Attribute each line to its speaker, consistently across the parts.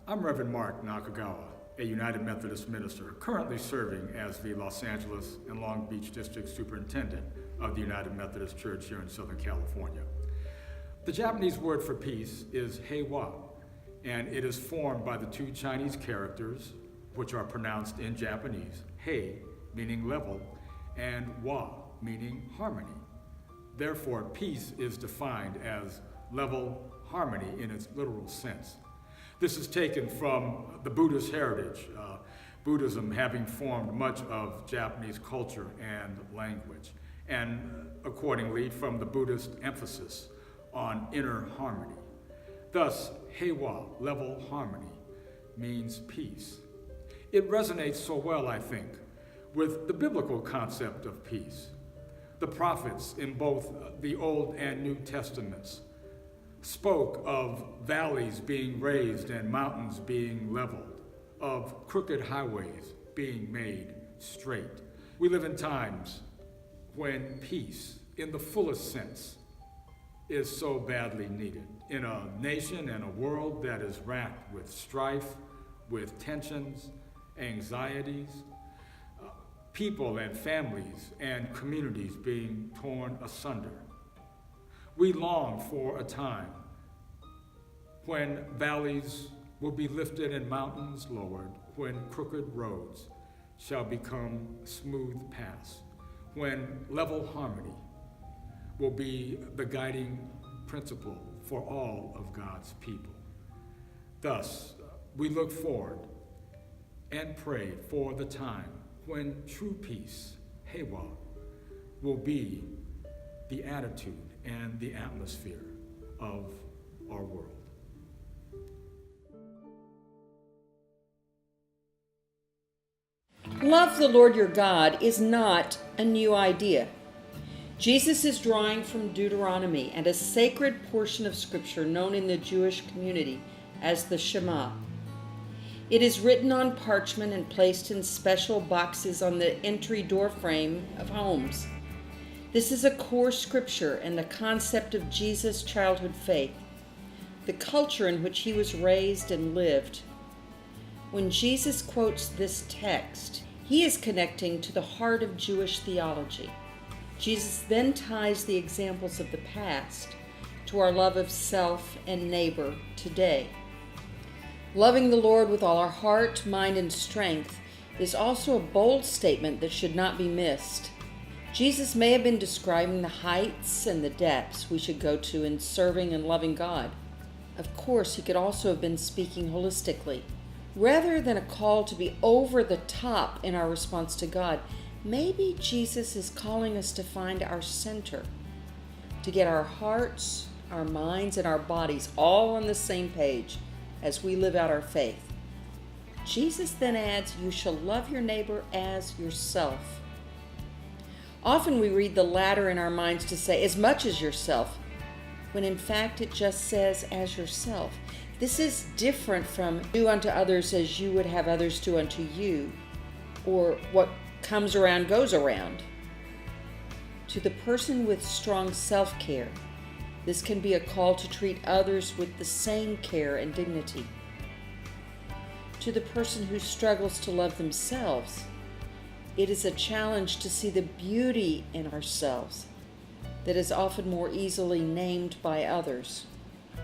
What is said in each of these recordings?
Speaker 1: I'm Reverend Mark Nakagawa, a United Methodist minister currently serving as the Los Angeles and Long Beach District Superintendent of the United Methodist Church here in Southern California. The Japanese word for peace is Heiwa, and it is formed by the two Chinese characters, which are pronounced in Japanese, Hei, meaning level, and Wa, meaning harmony. Therefore, peace is defined as level harmony in its literal sense. This is taken from the Buddhist heritage, Buddhism having formed much of Japanese culture and language, and accordingly from the Buddhist emphasis on inner harmony. Thus, Heiwa, level harmony, means peace. It resonates so well, I think, with the biblical concept of peace. The prophets in both the Old and New Testaments spoke of valleys being raised and mountains being leveled, of crooked highways being made straight. We live in times when peace, in the fullest sense, is so badly needed. In a nation and a world that is racked with strife, with tensions, anxieties, people and families and communities being torn asunder. We long for a time when valleys will be lifted and mountains lowered, when crooked roads shall become smooth paths, when level harmony will be the guiding principle for all of God's people. Thus, we look forward and pray for the time when true peace, Heiwa, will be the attitude and the atmosphere of our world.
Speaker 2: Love the Lord your God is not a new idea. Jesus is drawing from Deuteronomy and a sacred portion of Scripture known in the Jewish community as the Shema. It is written on parchment and placed in special boxes on the entry door frame of homes. This is a core scripture and the concept of Jesus' childhood faith, the culture in which he was raised and lived. When Jesus quotes this text, he is connecting to the heart of Jewish theology. Jesus then ties the examples of the past to our love of self and neighbor today. Loving the Lord with all our heart, mind, and strength is also a bold statement that should not be missed. Jesus may have been describing the heights and the depths we should go to in serving and loving God. Of course, he could also have been speaking holistically. Rather than a call to be over the top in our response to God, maybe Jesus is calling us to find our center, to get our hearts, our minds, and our bodies all on the same page as we live out our faith. Jesus then adds, "You shall love your neighbor as yourself." Often we read the latter in our minds to say, "as much as yourself," when in fact it just says, "as yourself." This is different from "do unto others as you would have others do unto you," or "what comes around goes around." To the person with strong self-care, this can be a call to treat others with the same care and dignity. To the person who struggles to love themselves, it is a challenge to see the beauty in ourselves that is often more easily named by others.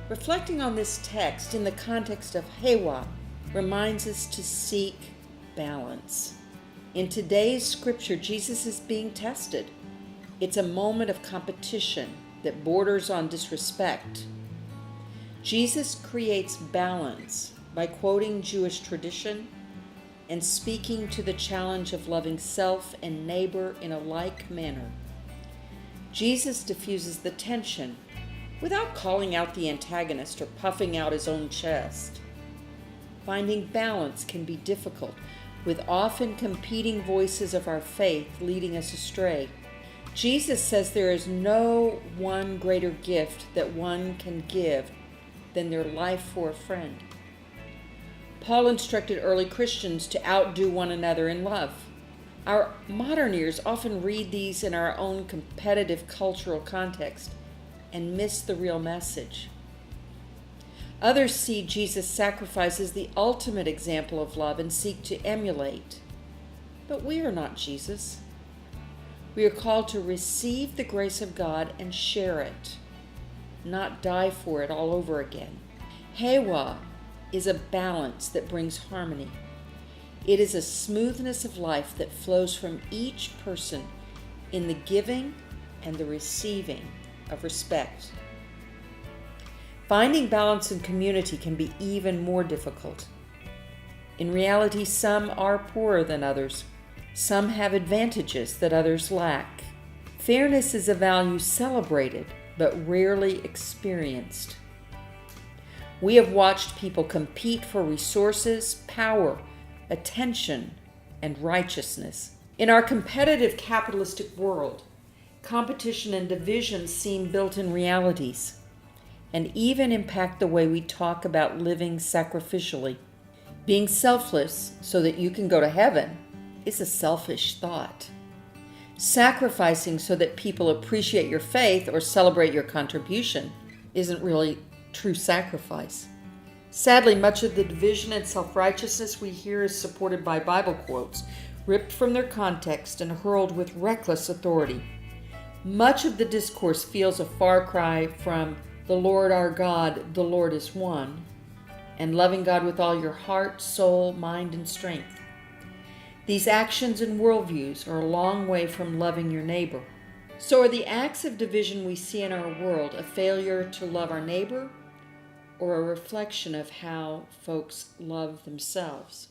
Speaker 2: Reflecting on this text in the context of Heiwa reminds us to seek balance. In today's scripture, Jesus is being tested. It's a moment of competition that borders on disrespect. Jesus creates balance by quoting Jewish tradition and speaking to the challenge of loving self and neighbor in a like manner. Jesus diffuses the tension without calling out the antagonist or puffing out his own chest. Finding balance can be difficult, with often competing voices of our faith leading us astray. Jesus says there is no one greater gift that one can give than their life for a friend. Paul instructed early Christians to outdo one another in love. Our modern ears often read these in our own competitive cultural context and miss the real message. Others see Jesus' sacrifice as the ultimate example of love and seek to emulate. But we are not Jesus. We are called to receive the grace of God and share it, not die for it all over again. Heiwa is a balance that brings harmony. It is a smoothness of life that flows from each person in the giving and the receiving of respect. Finding balance in community can be even more difficult. In reality, some are poorer than others. Some have advantages that others lack. Fairness is a value celebrated, but rarely experienced. We have watched people compete for resources, power, attention, and righteousness. In our competitive capitalistic world, competition and division seem built-in realities, and even impact the way we talk about living sacrificially. Being selfless so that you can go to heaven is a selfish thought. Sacrificing so that people appreciate your faith or celebrate your contribution isn't really true sacrifice. Sadly, much of the division and self-righteousness we hear is supported by Bible quotes, ripped from their context and hurled with reckless authority. Much of the discourse feels a far cry from "The Lord our God, the Lord is one," and loving God with all your heart, soul, mind, and strength. These actions and worldviews are a long way from loving your neighbor. So are the acts of division we see in our world a failure to love our neighbor, or a reflection of how folks love themselves?